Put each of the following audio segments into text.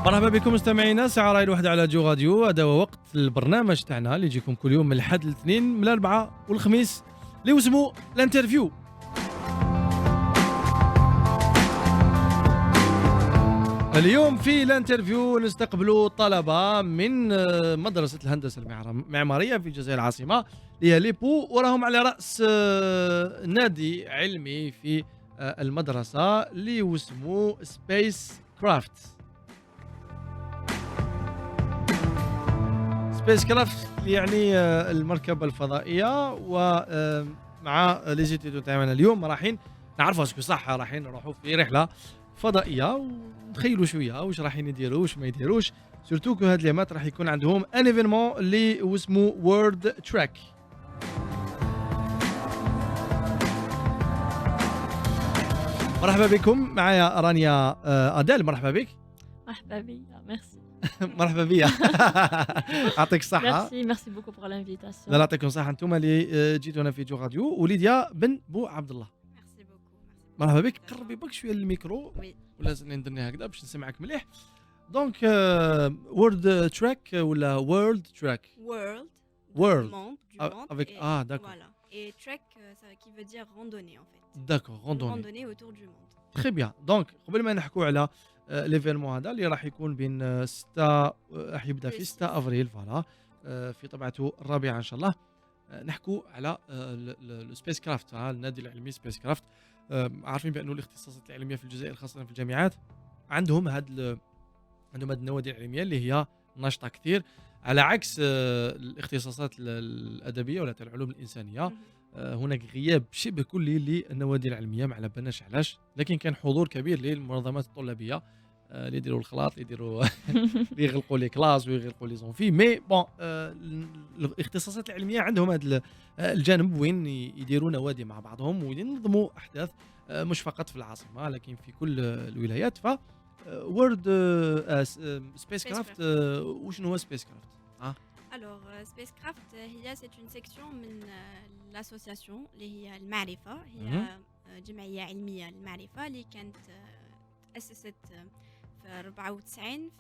مرحبا بكم مستمعينا ساعة راي الواحدة على جو راديو. هذا هو وقت البرنامج تاعنا اللي يجيكم كل يوم من الأحد للاثنين من الأربعاء والخميس اللي اسمه الانترفيو. اليوم في الانترفيو نستقبلوا طلبة من مدرسة الهندسة المعمارية في الجزائر العاصمة اللي هي ليبو، وراهم على رأس نادي علمي في المدرسة اللي اسمه سبيس كرافت. سبيس كرافت يعني المركبة الفضائية، ومع ليزيتيدو تاعنا اليوم رايحين نعرفوا اسكو صح رايحين نروحوا في رحلة فضائية ونتخيلوا شوية واش رايحين يديروا واش ما يديروش، سورتو كو هاد اليامات راح يكون عندهم ان ايفينمون اللي اسمه وورد تراك. مرحبا بكم، معايا رانيا أديل. مرحبا بك. مرحبا بيا، ميرسي. مرحبا بيا. يعطيك الصحة. ميرسي بوكو بور لانفيتاسيون. الله يعطيكم الصحة انتم اللي جيتونا في جو راديو. وليديا بن بو عبد الله. ميرسي بوكو. مرحبا بك. قربي بك شوية للميكرو. وي. ولا نديرني هكذا باش نسمعك مليح. دونك وورد تراك ولا وورلد تراك؟ World. Avec d'accord. Voilà. Et trek, ça qui veut dire randonnée en fait. D'accord, randonnée. Randonnée autour du monde. Très bien. Donc قبل ما نحكوا على ليفينمون هذا اللي راح يكون بين 6 راح يبدا في 6 افريل فوالا في طبعته الرابعه ان شاء الله. نحكوا على السبيس كرافت، النادي العلمي سبيس كرافت. عارفين بانه الاختصاصات العلميه في الجزائر خاصه في الجامعات عندهم عندهم هاد النوادي العلميه اللي هي ناشطه كثير، على عكس الاختصاصات الادبيه ولا العلوم الانسانيه. هناك غياب شبه كلي للنوادي العلميه، ما على بالناش علاش، لكن كان حضور كبير للمنظمات الطلابيه اللي يديروا الخلاط، اللي يديروا اللي يغلقوا لي كلاس ويغلقوا لي زونفي. مي بون الاختصاصات العلميه عندهم هذا الجانب وين يديروا نوادي مع بعضهم وينظموا احداث مش فقط في العاصمه لكن في كل الولايات. ف وورد سبيس كرافت وشنو هو سبيس كرافت؟ Alors, Spacecraft, c'est une section de l'association اللي هي المعرفة، هي جمعية علمية المعرفة اللي كانت تأسست في 94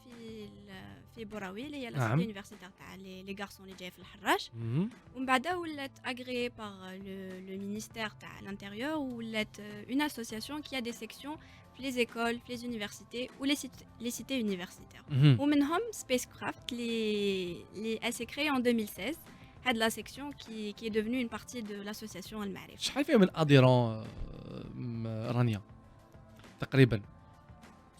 في بوراوي اللي هي لاسيتي يونيفرسيتير تاع لي غارسون اللي جاي في الحراش، ومن بعدها ولات اغريي باغ لو مينيستير تاع الانتيريور، ولات اون اسوسياسيون كي ا دي سيكسيون في لي زيكول في لي زونيفرسيتي و لي سيتي يونيفرسيتير، ومنهم سبيس كرافت اللي a été créé en 2016. هاد لا سيكسيون qui est devenue une partie de l'association المعرفة. شحال فيها من اديرون رانيا تقريبا؟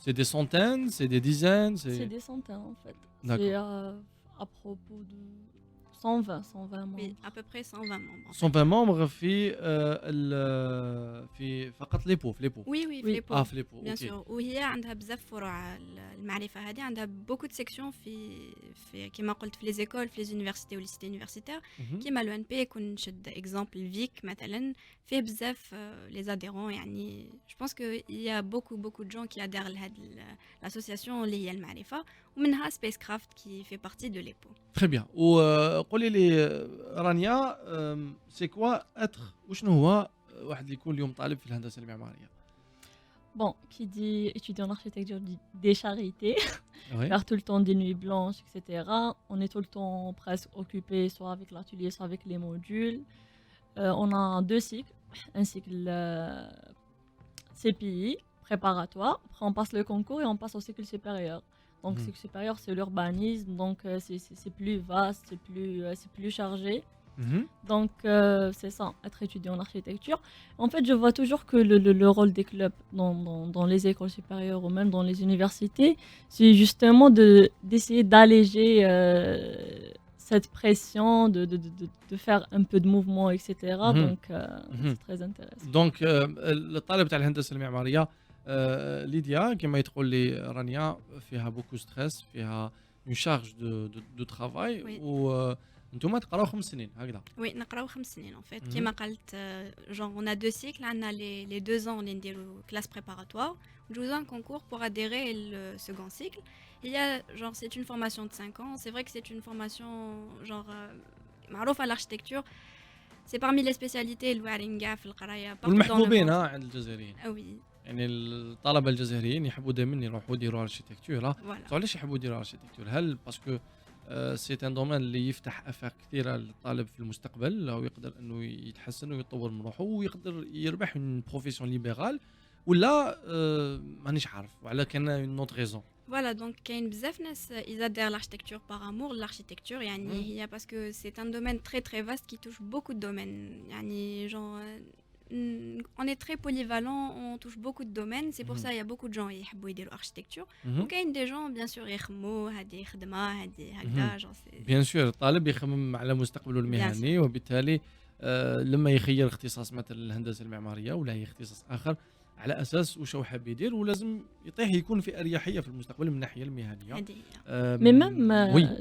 C'est des centaines, c'est des dizaines, C'est des centaines en fait. D'accord. C'est à propos de 120 membres. Oui, à peu près 120 membres. 120 membres في فقط ليبو في ليبو. Oui, في ليبو. في ليبو. Bien sûr. وهي عندها بزاف فروع المعرفة هذه، عندها beaucoup de sections في كما قلت في les écoles في les universités و les cités universitaires. كيما لو ان بي يكون نشد اكزامبل فيك مثلا فيه بزاف les adhérents، يعني je pense que il y a beaucoup de gens qui adhèrent لهاد l'association اللي هي المعرفة، ومنها سبيس كرافت qui fait partie de l'EPO. Très bien. وقولي لي رانيا سي كوا اتر وشنو هو واحد اللي يكون اليوم طالب في الهندسه المعماريه؟ Bon, qui dit étudiant en architecture dit des charités, Oui. faire tout le temps des nuits blanches, etc. On est tout le temps presque occupé, soit avec l'atelier, soit avec les modules. On a 2 cycles. Un cycle CPI, préparatoire. Après, on passe le concours et on passe au cycle supérieur. Donc, cycle supérieur, c'est l'urbanisme. Donc, c'est plus vaste, c'est plus chargé. Donc, c'est ça, être étudiant en architecture. En fait, je vois toujours que le rôle des clubs dans les écoles supérieures ou même dans les universités, c'est justement d'essayer d'alléger cette pression, de faire un peu de mouvement, etc. Donc, c'est très intéressant. Donc, الطالب تاع الهندسه المعماريه ليديا كما تقول لي رانيا فيها بوكو ستريس، فيها اون شارج دو ترافاي، وانتم تقراو 5 سنين هكذا. وي نقراو 5 سنين ان فيت كيما قلت. جون on a 2 cycles، عندنا les 2 ans اللي نديرو classe préparatoire، ندوزو un concours pour adhérer le second cycle. Il y a genre c'est une formation de 5 ans. C'est vrai que c'est une formation genre معروفة l'architecture. C'est parmi les spécialités الواعرين كاع في القرايه والمحبوبين عند الجزائريين. Oui. يعني الطلبه الجزائريين يحبوا دائما يروحوا يديروا اركيتكتور. فوالا علاش يحبوا يديروا اركيتكتور؟ هل باسكو سي ان دومين اللي يفتح افاق كثيره للطالب في المستقبل، او يقدر انه يتحسن ويطور من روحه ويقدر يربح من بروفيسيون ليبرال، ولا مانيش عارف، وعلى كان اون اوت ريزون؟ Voilà, donc il y a une bzaf nas, ils adhèrent l'architecture par amour, l'architecture, yani, il y a parce que c'est un domaine très très vaste qui touche beaucoup de domaines. Yani, genre, on est très polyvalent, on touche beaucoup de domaines, c'est pour ça il y a beaucoup de gens qui aiment l'architecture. Donc il y a des gens, bien sûr, qui aiment بيان سور الطالب يخمم على مستقبله المهني، وبالتالي لما يخير اختصاص مثلا الهندسه المعماريه ولا اي اختصاص اخر على اساس واش هو حاب يدير، ولازم يطيح يكون في اريحيه في المستقبل من الناحيه المهنيه. Mais même,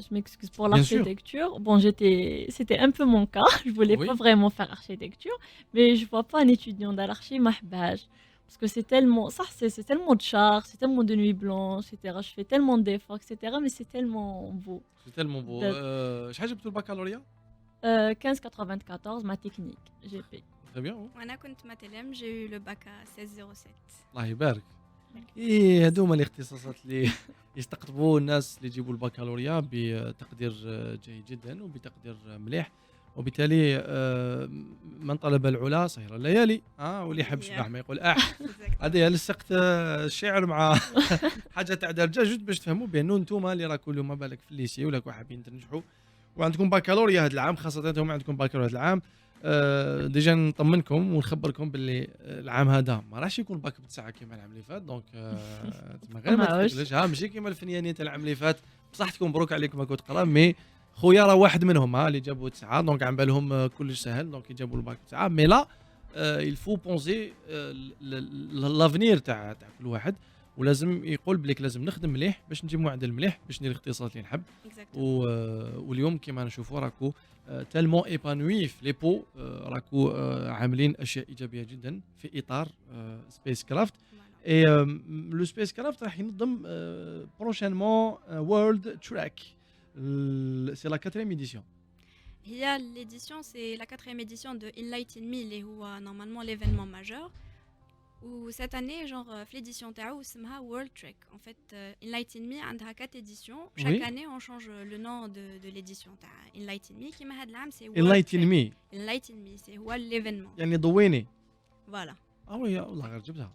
je m'excuse pour l'architecture. Bon, c'était un peu mon cas. Je voulais pas vraiment faire architecture, mais je vois pas un étudiant d'archi mahbaj. Parce que c'est tellement, ça, c'est tellement de char, c'est tellement de nuit blanche, etc. Je fais tellement d'efforts, etc. Mais c'est tellement beau. C'est tellement beau. شحال جبتوا البكالوريا؟ 1594, ma technique, GP. Très bien. وانا كنت ماتلم j'ai eu le bac à 1607. الله يبارك. ايه هذوما الاختصاصات اللي يستقطبوا الناس اللي يجيبوا البكالوريا بتقدير جيد جدا وبتقدير مليح، وبالتالي من طلب العلا سهر الليالي، واللي يحب شبح ما يقول هذه لصقت الشعر مع حاجه تاع درجه جوج باش تفهموا بانه انتم اللي راكم اليوم بالك في الليسي ولا حابين تنجحوا وعندكم بكالوريا هذا العام، خاصه انتم عندكم بكالوريا هذا العام. ديجا نطمنكم ونخبركم باللي العام هذا ما راحش يكون باك بتسعه كيما العام اللي فات، دونك غير ما تقلقش، ماشي كيما الفنيانين تاع العام اللي فات، بصح تكون مبروك عليكم راكم تقرا، مي خويا راه واحد منهم اللي جابوا 9، دونك عم بالهم كلش سهل، دونك يجابوا الباك 9. مي لا الفو بونسي لافنير تاع كل واحد، ولازم يقول بليك لازم نخدم مليح باش نجيب معدل مليح باش ندير الاختصاص اللي نحب. واليوم كيما نشوفوا راكو تالمون ايبانوي في لي بو، راكو عاملين اشياء ايجابيه جدا في اطار سبيس كرافت. اي لو سبيس كرافت راح ينظم بروشينمون وورلد تراك، سي لا 4 édition. هي l'édition c'est la 4e édition de Enlighten Me اللي هو normalement l'événement majeur. Ou cette année, genre, l'édition تاعو اسمها World Trek. En fait, Enlighten Me عندها 4 éditions. Chaque année, on change le nom de l'édition تاع Enlighten Me. كيما هاد العام c'est World Enlighten Trek. Me. Enlighten Me, c'est هو l'événement. يعني ضويني. Voilà. وي والله غير جبتها.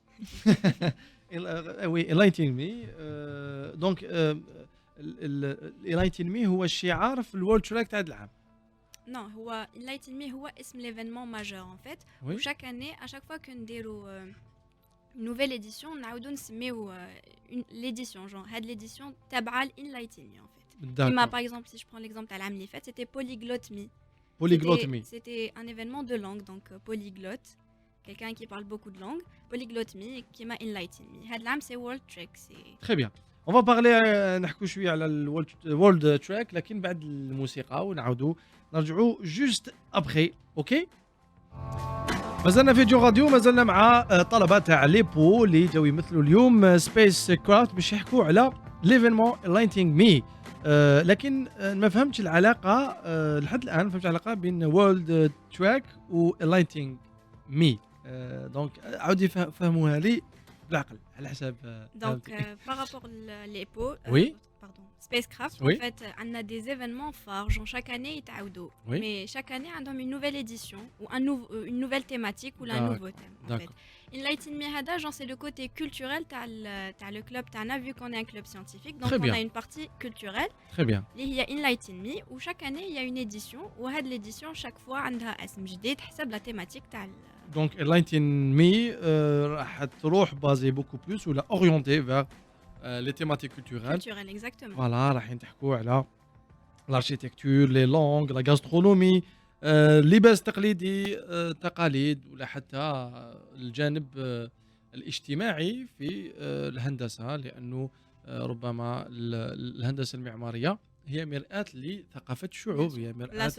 وي Enlighten Me. دونك Enlighten Me هو الشعار في الورلد تراك تاع هاد العام. Non, هو Enlighten Me هو اسم l'événement majeur en fait. Oui. Chaque année, à chaque fois كنديروا une nouvelle édition, نعاودو نسميو l'édition, genre هاد l'édition تابعة Enlighten Me en fait. Comme par exemple, si je prends l'exemple تاع العام اللي فات, c'était Polyglotte Me. Polyglotte Me. C'était un événement de langue, donc polyglotte, quelqu'un qui parle beaucoup de langues. Polyglotte Me, qui m'a Enlighten Me. هاد العام c'est World Trek, c'est Très bien. On va parler نحكوا شويه على الورلد تراك لكن بعد الموسيقى، ونعاودوا نرجعوا جوست ابخي. اوكي، مازلنا في جو راديو، مازلنا مع طلبه تاع ليبو اللي جاوا يمثلوا اليوم سبيس كرافت باش يحكوا على ليفينمون لايتنج مي. لكن ما فهمتش العلاقه لحد الان، ما فهمتش العلاقه بين وورلد تراك و لايتنج مي. دونك عاودي فهموها لي بالعقل على حساب. Donc, par rapport à l'EPO, Oui. pardon, Spacecraft, Oui. en fait, on a des événements phares, genre chaque année, Oui. mais chaque année, on a une nouvelle édition, ou une nouvelle thématique, ou un nouveau thème. En fait. Enlighten Me Hada, genre, c'est le côté culturel, t'as le club, t'as vu qu'on est un club scientifique, donc Très on bien. a une partie culturelle. Très bien. Il y a Enlighten Me, où chaque année, il y a une édition, où l'édition, chaque fois, on a اسم جديد حسب la thématique تاع. Donc Enlighten Me راح تروح بازي بوكو بلوس ولا اورينتي فيغ لي تيماتيك كولتورال. Culturel, exactement. فوالا راح تحكوا على الاركيتكتور، لي لونغ، لا غاسترونومي، اللباس التقليدي، تقاليد، ولا حتى الجانب الاجتماعي في الهندسه، لانه ربما الهندسه المعماريه هي مرآة لثقافه الشعوب، هي مرآة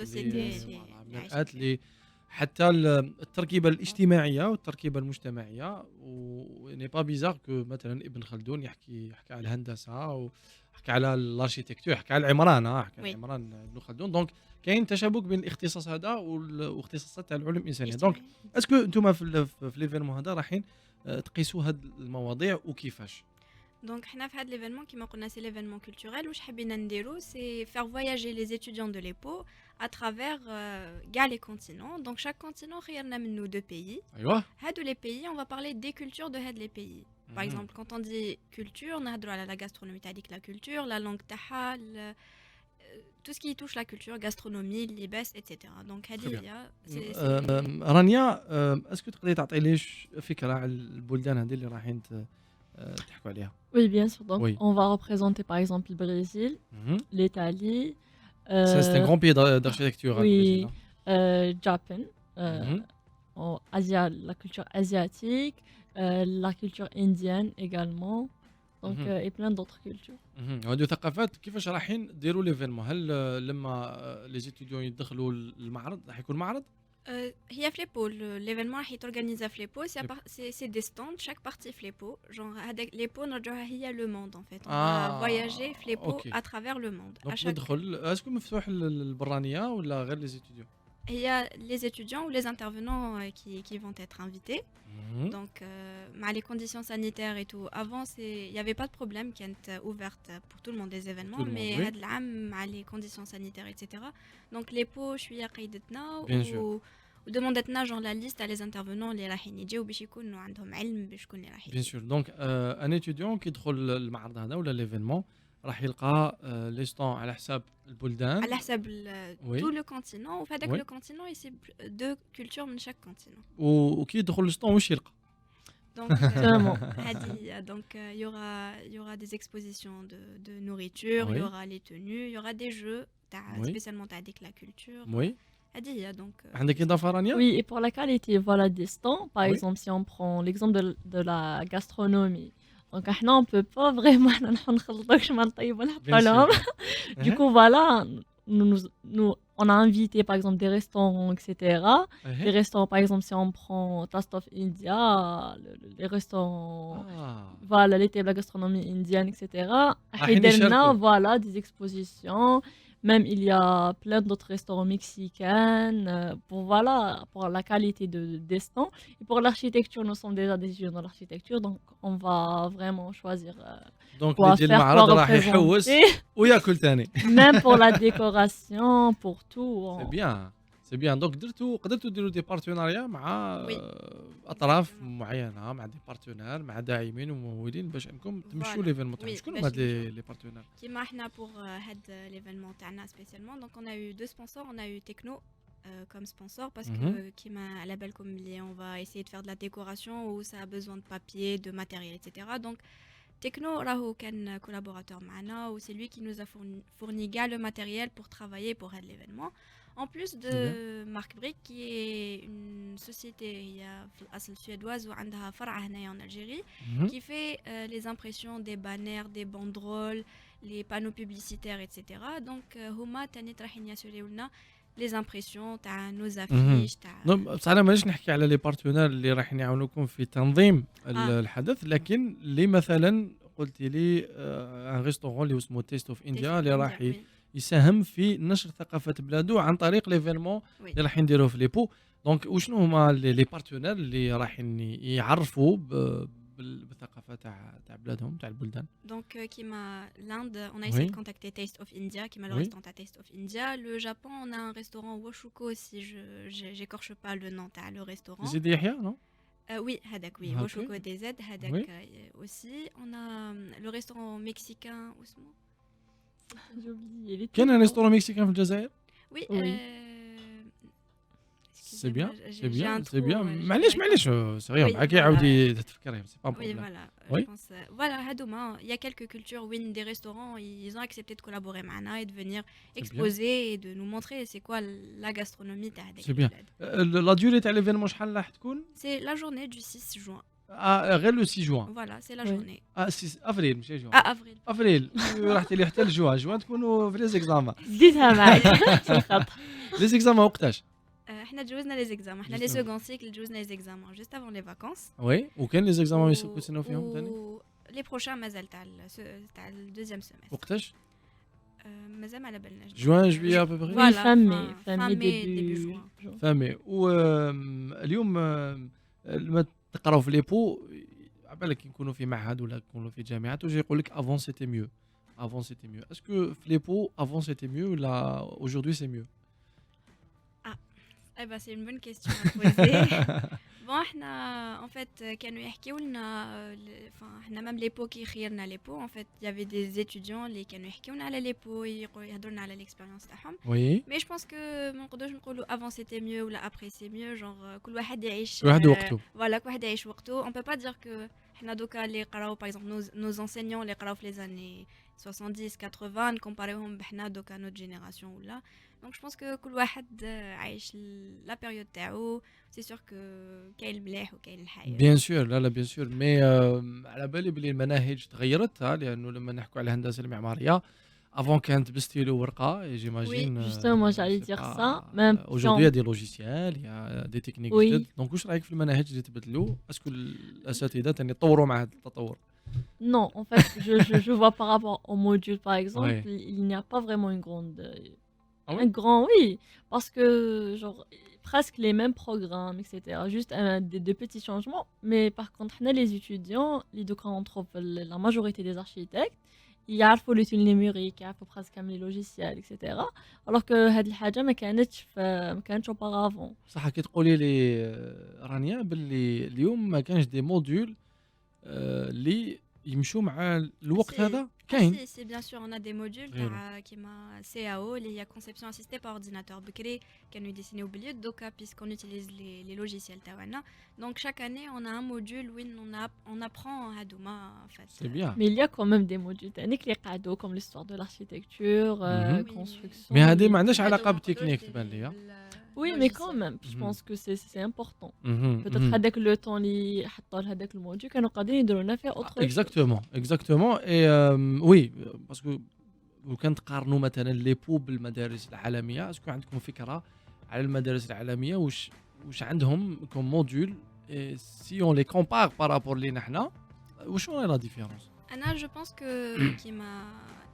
حتى التركيبه الاجتماعيه والتركيبه المجتمعيه. وني با بيزار كو مثلا ابن خلدون يحكي على الهندسه ويحكي على الاركيتكتور، يحكي على العمران، حكى على العمران ابن خلدون. دونك كاين تشابك بين الاختصاص هذا والاختصاصات تاع العلوم الانسانيه. دونك اسكو انتم في ليفينمون هذا رايحين تقيسوا هاد المواضيع وكيفاش؟ Donc, l'événement qui m'a connu, c'est l'événement culturel où je c'est faire voyager les étudiants de l'EPO à travers les continents. Donc, chaque continent, il y en a nous 2 pays. ايوه Les pays, on va parler des cultures de les pays. Par exemple, quand on dit culture, on a la gastronomie, la culture, la langue taha, tout ce qui touche la culture, gastronomie, libès, etc. Donc, رانيا اسكو تقدري تعطي لي فكره على البلدان هذه اللي رايحين تحكوا عليها؟ Oui, bien sûr. Donc, Oui. on va représenter par exemple le Brésil, l'Italie. C'est un grand pays d'architecture. Oui, le Brésil, Japon, en la culture asiatique, la culture indienne également. Donc, et plein d'autres cultures. هذو ثقافات. كيفاش رايحين ديروا ليفينمون؟ هل لما لي زيتيديون يدخلوا المعرض راح يكون معرض؟ هي فليبو l'événement est organisé à Flepo, c'est des stands, chaque partie Flepo, genre avec Flepo نرجعوها هي le monde en fait. On va voyager Flepo à travers le monde. Donc ندخل اسكو مفتوح للبرانيه ولا غير لي زيتيديون؟ Il y a les étudiants ou les intervenants qui vont être invités. Donc, les conditions sanitaires et tout, avant, il n'y avait pas de problème qui est ouverte pour tout le monde, les événements, mais les conditions sanitaires, etc. Donc, les pots, je suis à Qaïdetna ou demandetna genre la liste à les intervenants, les rahinidji ou bishikoun ou عندهم علم بشكون اللي راح. Bien sûr. Donc, un étudiant qui يدخل المعرض هذا ولا l'événement راح يلقى لي ستون على حساب البلدان على حساب tout le continent وفي هذاك le continent et c'est 2 cultures من chaque continent. وكي يدخل الستون واش يلقى؟ Donc, il y aura des expositions de nourriture, il y aura les tenues, il y aura des jeux spécialement avec la culture. Oui. Donc, عندك إضافة رانيا؟ Oui, et pour la qualité, voilà des stands. Par exemple, si on prend l'exemple de la gastronomie. Donc, on ne peut pas vraiment Du coup, voilà, nous, on a invité par exemple des restaurants, etc. Les restaurants, par exemple, si on prend Taste of India, les restaurants, voilà, la gastronomie indienne, etc. Voilà, des expositions. Même il y a plein d'autres restaurants mexicains pour la qualité des stands. Et pour l'architecture, nous sommes déjà des étudiants dans l'architecture, donc on va vraiment choisir quoi faire, quoi représenter. Même pour la décoration, pour tout. C'est bien. Donc قدرتوا ديروا دي بارتناريا مع اطراف معينه، مع دي بارتنير، مع داعمين وممولين باش انكم تمشوا ليفينمون تاعكم. شكون هما لي بارتنير؟ كيما احنا pour هاد l'événement تاعنا spécialement. Donc on a eu 2 sponsors, on a eu Techno comme sponsor parce que à la belle comme on va essayer de faire de la décoration où ça a besoin de papier, de matériel, etc. Donc Techno راهو كان collaborateur معنا ou c'est lui qui nous a fourni le matériel pour travailler pour l'événement. En plus de Marc Brick, qui est une société suédoise ou عندها فرع هنايا en Algérie, qui fait les impressions des banners, des banderoles, les panneaux publicitaires, etc. Donc, هما تاني رايحين يسوليو لنا les impressions تاع nos affiches تاع. بصح انا مانيش نحكي على لي بارتنير اللي رايحين يعاونوكم في تنظيم الحدث، لكن اللي مثلا قلتي لي ان ريستورون اللي اسمه تيست اوف انديا اللي راح يساهم في نشر ثقافه بلاده عن طريق ليفينمون اللي راح نديروه في ليبو. دونك وشنو هما لي بارتنير اللي راح يعرفوا بالثقافه تاع بلادهم تاع البلدان؟ دونك كيما l'Inde on a essayé de contacter Taste of India qui est le restaurant à Taste of India. Le Japon on a un restaurant Washuko si j'écorche pas le nom تاع le restaurant. زيد يحيى non? Oui, Hadak, oui. Washuko DZ, Hadak aussi. On a le restaurant mexicain Ousmane. J'ai oublié. كاين un restaurant mexicain في الجزائر؟ Oui. C'est bien, c'est bien, c'est bien. معليش c'est rien. معاك يعاودي تفكري c'est pas un problème. Oui, voilà. Je pense voilà, Hadouma, il y a quelques cultures où des restaurants, ils ont accepté de collaborer avec nous et de venir exposer et de nous montrer c'est quoi la gastronomie تاع هذاك. C'est bien. La durée تاع l'événement شحال راح تكون؟ C'est la journée du 6 juin. غير le 6 juin. Voilà, c'est la journée. 6 افريل ماشي جوان. افريل. افريل رحتي لي حتى لجوان تكونوا في لي زيكزامان. زيدها معاك في الخط. لي زيكزامان وقتاش؟ احنا جوزنا لي زيكزامان، احنا لي سكوند سيكل جوزنا لي زيكزامان جوست افون لي فاكونس. وي وكاين لي زيكزامان يسناو فيهم ثاني؟ لي بروشان مازال تاع الدوزيام سيمستر. وقتاش؟ مازال ما على بالناش. جوان جويي ابوبري. فامي ديبي فامي. واليوم تقراو في لي بو على بالك يكونوا في معهد ولا يكونوا في جامعات ويجي يقول لك افون سيتي ميو افون سيتي ميو اسكو في لي بو افون سيتي ميو ولا اودجوردي سي ميو Ah, eh ben, c'est une bonne question à poser. Bon, en fait, كانوا يحكيوا لنا enfin, احنا même les pots qui خيرنا les pots. En fait, il y avait des étudiants اللي كانوا يحكيونا على les pots يهضروا لنا على l'expérience تاعهم. وي Mais je pense que ما نقدروش نقولوا avant c'était mieux ou là après c'est mieux. Genre, كل واحد يعيش واحد وقته voilà, كل واحد يعيش وقته. On peut pas dire que احنا دوكا اللي قراو par exemple nos enseignants اللي قراو في les années 70 80 نكومباريوهم بحنا دوكا notre génération ولا. Donc je pense que كل واحد عايش la période تاعو. C'est sûr que كاين المليح وكاين الحياة. بيان سور لا بيان سور مي على بالي بلي المناهج تغيرت لانه لما نحكوا على الهندسه المعماريه افون كانت بستيلو ورقه جيماجين Justement, j'allais dire ça. Même aujourd'hui il y a des logiciels il y a des techniques Oui. جدد دونك واش رايك في المناهج اللي تبدلوا اسكو الاساتذه تاني يطوروا مع هذا التطور Non, en fait, je vois par rapport au module, par exemple, Ouais. il n'y a pas vraiment une grande. Ah oui Un grand, oui, parce que, genre, presque les mêmes programmes, etc. Juste des petits changements. Mais par contre, on a les étudiants, les deux quand on trouve la majorité des architectes, ils يعرفوا l'outil numérique, يعرفوا presque comme les logiciels, etc. Alors que هاد الحاجة ما كانتش auparavant. صح كي تقولي لي رانيا باللي اليوم ما كانش دي موديول اللي يمشوا مع الوقت Si. هذا Ah كاين si, bien sûr, on a des modules qui m'a CAO, il y a conception assistée par ordinateur. Bkri, qui nous dessiné au milieu, donc puisqu'on utilise les logiciels Tawana. Donc chaque année, on a un module où on apprend à Douma en fait. c'est bien Mais il y a quand même des modules techniques, les cadeaux comme l'histoire de l'architecture, Mhm. Oui, construction. Mais هذه les- ما عندهاش Cadeaux, علاقه on بالتكنيك peut تبان لي Oui, mais quand logiciels. même, je Mhm. pense que c'est important. Mhm, Peut-être mhm. هذاك le temps اللي حطوا لهذاك الموديول كانوا قاعدين يديروا لنا فيه autre chose. Exactement. Et oui, parce que لو كان تقارنوا مثلا لي بو بالمدارس العالميه اسكو عندكم فكره على المدارس العالميه واش عندهم كوم موديول سي اون لي كومبار بارابور لينا حنا واش هو لا ديفيرونس Anna, je pense que qui m'a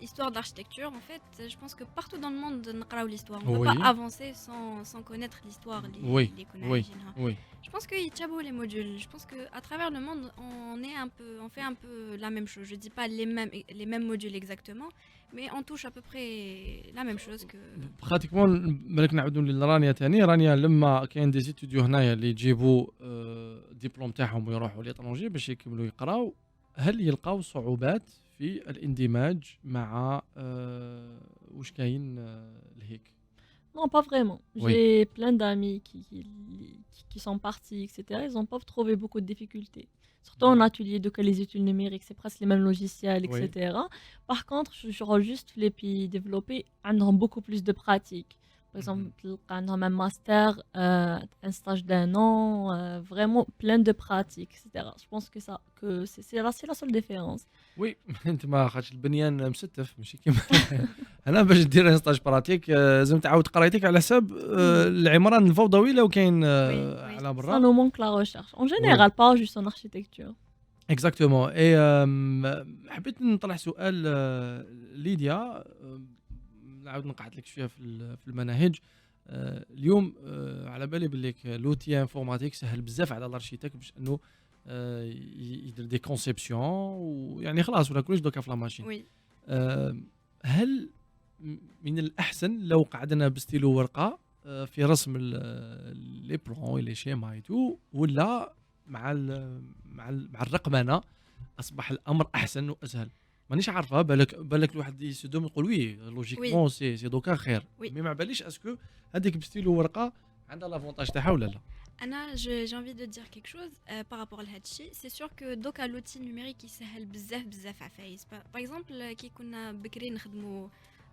histoire d'architecture en fait, je pense que partout dans le monde نقراو l'histoire. On ne Oui. peut pas avancer sans connaître l'histoire Oui, les oui. Oui. Je pense qu'il y a les modules. Je pense qu'à travers le monde, on fait un peu la même chose. Je dis pas les mêmes modules exactement, mais on touche à peu près la même chose que. براتيكمون بالك نعاودوا لرانيا ثاني رانيا لما كاين دي ستوديو هنايا اللي يجيبوا ديبلوم تاعهم ويروحوا ليترونجي باش يكملوا يقراو هل يلقاو صعوبات في الاندماج مع واش كاين لهيك Non, pas vraiment. Oui. J'ai plein d'amis qui sont partis, etc. Ils n'ont pas trouvé beaucoup de difficultés. Surtout en atelier, donc les études numériques, c'est presque les mêmes logiciels, etc. Par contre, je rôle juste les pays développés, ils ont beaucoup plus de pratique. Par exemple, on a un master, un stage d'1 an, vraiment plein de pratiques, etc. Je pense que c'est la seule différence. وي انت ما خاطش البنيان مستف ماشي كيما انا باش دير ستاج براتيك لازم تعاود قرايتك على حساب العمران الفوضوي لو كاين على oui. Ça برا nous manque la recherche. En général, pas juste en architecture. اكزاكتومون اي حبيت نطرح سؤال ليديا نعاود نقعد لك شويه في المناهج اليوم على بالي باللي لوتي انفورماتيك سهل بزاف على الارشيتكت باش انه يدير دي كونسيبسيون ويعني خلاص ولا كلش دوكا في لا ماشين Oui. هل من الاحسن لو قعدنا بستيلو ورقه في رسم لي بلون لي شيما ايتو ولا مع الرقمنه اصبح الامر احسن واسهل مانيش عارفه بالك الواحد يسدوم يقول وي لوجيكمون سي دوكا خير Oui. مي ما باليش اسكو هذيك بستيلو ورقه عندها لافونتاج تاعها ولا لا Anna, j'ai envie de dire quelque chose par rapport à l'Hachi. C'est sûr que donc à l'outil numérique, il s'appelle bzaf à faire. Par exemple, qui qu'on a bécré n'khadmou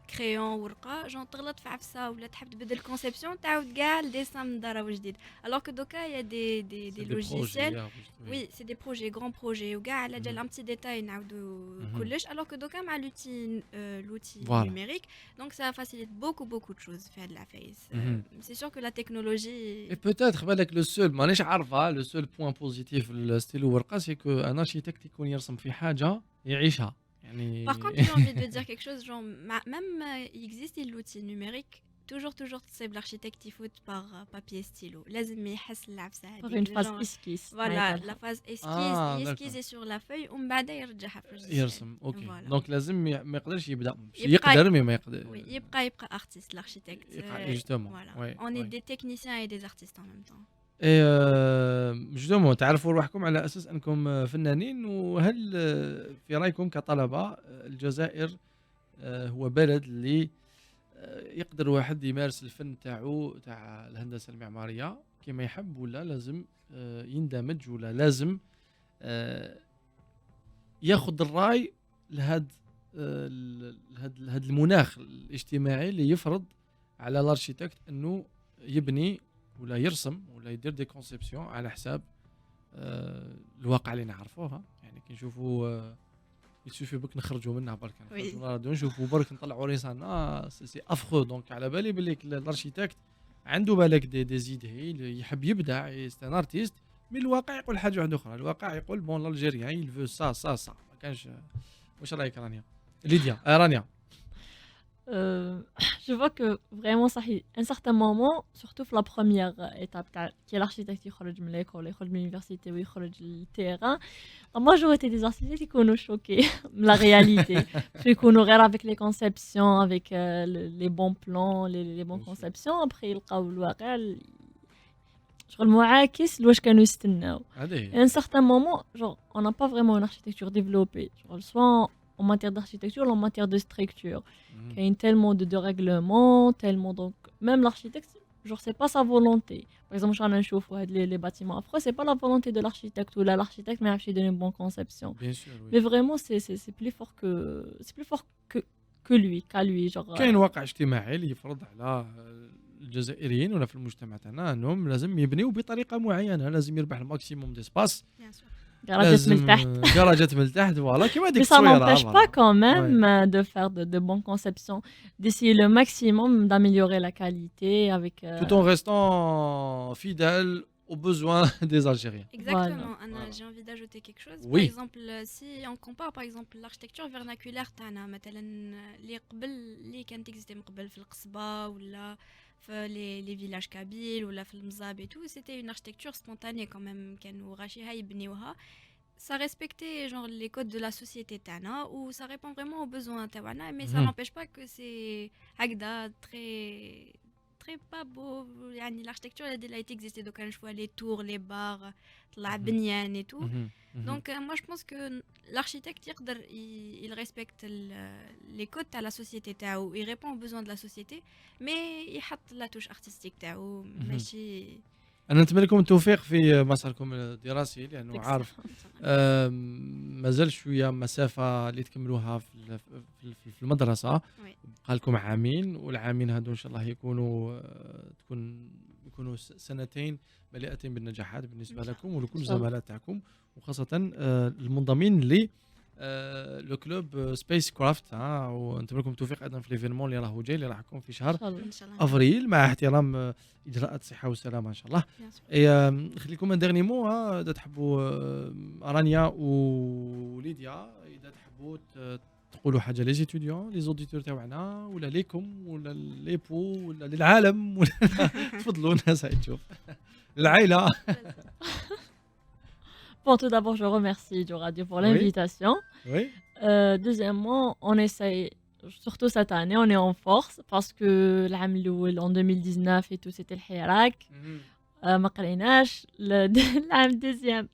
crayon ورقة genre تغلط في عفسة ولا تحب تبدل الكونسيبسيون تعاود كاع الديسان من دار وجديد. Alors que دوكا il y a des logiciels. Oui, c'est des projets, grands projets. وكاع على جال un petit détail نعاودو كلش. Alors que دوكا مع l'outil Voilà. numérique, donc ça facilite beaucoup de choses faire de la face. C'est sûr que la technologie. Et peut-être بالك لو سول مانيش عارفه لو سول بوين بوزيتيف للستيلو ورقه سي كو ان ارشيتكت يكون يرسم في حاجه يعيشها يعني Par contre, j'ai envie de dire quelque chose, genre, même il existe l'outil numérique, toujours تصيب l'architecte يفوت par papier stylo لازم يحس اللعبسه Par هذيك une phase esquisse. فوالا لا فاز Ah, يسكيزي سور لا فوي ومن بعد يرجعها في الرجل يرسم اوكي Voilà. دونك لازم ما يقدرش يبدا يبقى- يقدر مي ما يقدر Oui, يبقى artiste l'architecte. justement Voilà. ouais, On est ouais. des techniciens et des artistes en même temps. اي جوستومون تعرفوا روحكم على اساس انكم فنانين وهل في رايكم كطلبه الجزائر هو بلد اللي يقدر واحد يمارس الفن تاعو تاع الهندسه المعماريه كما يحب ولا لازم يندمج ولا لازم ياخذ الراي لهذا المناخ الاجتماعي اللي يفرض على الارشيتكت انه يبني ولا يرسم ولا يدير دي كونسيبسيون على حساب الواقع اللي نعرفوها يعني كي نشوفوا يسوفي برك نخرجوا منها برك نشوفوا برك نطلعوا ريسان سي افخو دونك على بالي باللي الارشيتكت عنده بالك دي زيدي يحب يبدع ستان ارتيست من الواقع يقول حاجه واحده اخرى الواقع يقول بون الجيريان يلفو سا ما كانش واش رايك رانيا ليديا رانيا Je vois que vraiment ça à un certain moment surtout la première étape qui est l'architecte يخرج من l'école يخرج من l'université ويخرج للterrain la majorité des architectes يكونوا choqués من la réalité يكونوا غير avec les conceptions avec les bons plans les bonnes conceptions après يلقاو الواقع شغل معاكس لواش كانوا يستناو à un certain moment genre on n'a pas vraiment une architecture développée genre soit en matière d'architecture ou en matière de structure. Il y a tellement de règlements, tellement donc même l'architecte, genre c'est pas sa volonté. Par exemple, je chauffe les bâtiments après, c'est pas la volonté de l'architecte ou là l'architecte mais il donne une bonne conception. Bien sûr, oui. Mais vraiment c'est plus fort que lui, qu'à lui genre. كاين واقع اجتماعي اللي يفرض على الجزائريين ولا في المجتمع تاعنا انهم لازم يبنيوا بطريقه معينه لازم يربح الماكسيموم دي سباس جراجات من التحت جراجات من التحت فوالا كيما ديك التصويره. Mais ça التصويره n'empêche pas quand même de faire de bonnes conceptions, d'essayer le maximum d'améliorer la qualité avec tout en restant fidèle aux besoins des Algériens. Exactement. Voilà. J'ai envie d'ajouter quelque chose. Oui. Par exemple, si on compare par exemple l'architecture vernaculaire تاعنا مثلا اللي قبل اللي كانت تكزيستي من قبل في القصبة ولا في les villages kabyles ولا في المزاب et tout, c'était une architecture spontanée quand même كانوا غاشيها يبنيوها. Ça respectait genre les codes de la société تاعنا ou ça répond vraiment aux besoins تاعنا mais ça n'empêche pas que c'est هكذا très pas beau يعني l'architecture elle a été existée donc je vois les tours les bars طلع بنيان et tout. Donc moi je pense que l'architecte il respecte les codes de la société تاعو il répond aux besoins de la société mais يحط la touche artistique تاعو ماشي. انا نتمنى لكم التوفيق في مساركم الدراسي لانه عارف مازال شويه مسافه اللي تكملوها في المدرسه بقى لكم عامين والعامين هادو ان شاء الله يكونوا سنتين مليئتين بالنجاحات بالنسبه لكم ولكل الزملاء تاعكم وخاصه المنضمين ل لو كلوب سبيس كرافت ونتمنى لكم التوفيق ايضا في ليفينمون اللي راهو جاي اللي راح يكون في شهر افريل مع احترام اجراءات الصحه والسلامه ان شاء الله. نخلي لكم ان ديرني مو اذا تحبوا رانيا وليديا اذا تحبوا تقولوا حاجه لي زيتوديون لي زوديتور تاعنا ولا ليكم ولا ليبو ولا للعالم ولا تفضلوا الناس تشوف العائله. Bon, tout d'abord, je remercie du radio pour l'invitation. Oui. Deuxièmement, on essaye, surtout cette année, on est en force parce que en 2019 et tout, c'était le Hirak. Ma قريناش. العام deuxième,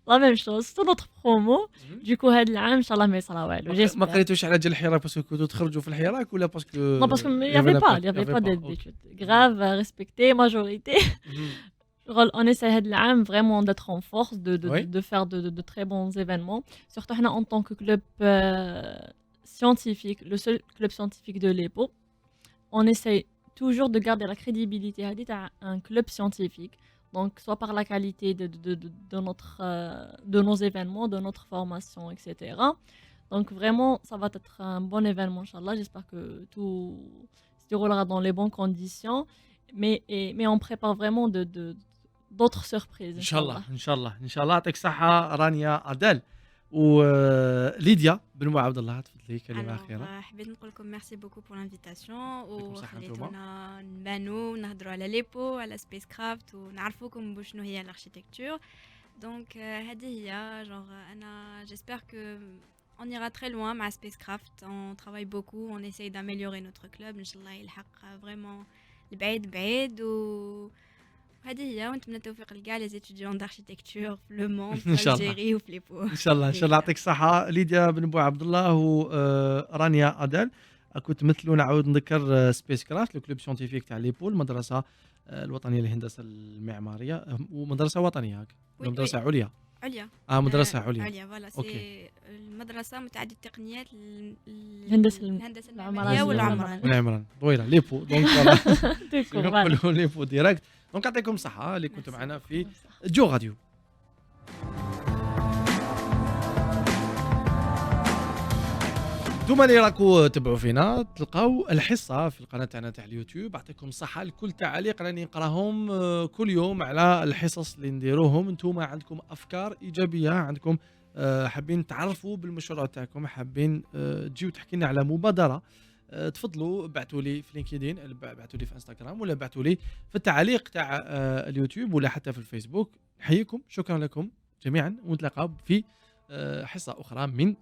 la même chose, c'est notre promo. Du coup, هاد العام, Inch'Allah, ما يصرا والو. ما قريتوش على جال الحراك باسكو كنتو تخرجوا في الحراك ولا باسكو Non, parce qu'il n'y avait pas d'études. Grave, respecté, majorité. On essaie vraiment d'être en force, de faire de très bons événements. Surtout en tant que club scientifique, le seul club scientifique de l'EPO, on essaie toujours de garder la crédibilité d'un club scientifique. Donc, soit par la qualité de nos événements, de notre formation, etc. Donc, vraiment, ça va être un bon événement, Inch'Allah. J'espère que tout se déroulera dans les bonnes conditions. Mais on prépare vraiment d'autres surprises. ان شاء الله يعطيك الصحه رانيا ادال وليديا بن عبد الله تفضلي كلمه اخيره. حبيت نقول لكم ميرسي بوكو بور لانفيتاسيون صحة نتوما. وخليتونا نبانو ونهضروا على ليبو على سبيس كرافت ونعرفوكم بشنو هي الاركيتكتور. دونك هذه هي جونغ انا جيسبر كو on ira très loin مع Spacecraft. On travaille beaucoup, on essaye d'améliorer notre club. إن شاء الله يلحق vraiment البعيد بعيد وهذه هي. ونتمنى التوفيق لكاع لي étudiants d'architecture في لو موند إن في شاء الله. الجيري وفي ليبو. ان شاء الله ان شاء الله يعطيك الصحه ليديا بن بو عبد الله ورانيا ادل. اكو تمثلوا نعاود نذكر سبيس كرافت لو كلوب سيونتيفيك تاع ليبول المدرسه الوطنيه للهندسه المعماريه ومدرسه وطنيه هاك وي، مدرسه وي. عليا. عليا مدرسه عليا. عليا فوالا أوكي. سي المدرسة متعدد التقنيات الهندسة الهندسة العمرانية المعمارية والعمران. والعمران طويله ليبو دونك فوالا ديكور، فوالا. نقولوا ليبو ديريكت. دونك يعطيكم الصحه اللي كنتوا معنا في جو راديو. انتوما اللي راكو تبعوا فينا تلقاو الحصه في القناه تاعنا تاع اليوتيوب. يعطيكم الصحه لكل تعاليق راني نقراهم كل يوم على الحصص اللي نديروهم. انتوما عندكم افكار ايجابيه، عندكم حابين تعرفوا بالمشروع تاعكم، حابين تجيو تحكي لنا على مبادره، تفضلوا ابعثوا لي في لينكدين، ابعثوا لي في انستغرام، ولا ابعثوا لي في التعليق تاع اليوتيوب ولا حتى في الفيسبوك. نحييكم، شكرا لكم جميعا، ونتلاقاو في حصه اخرى من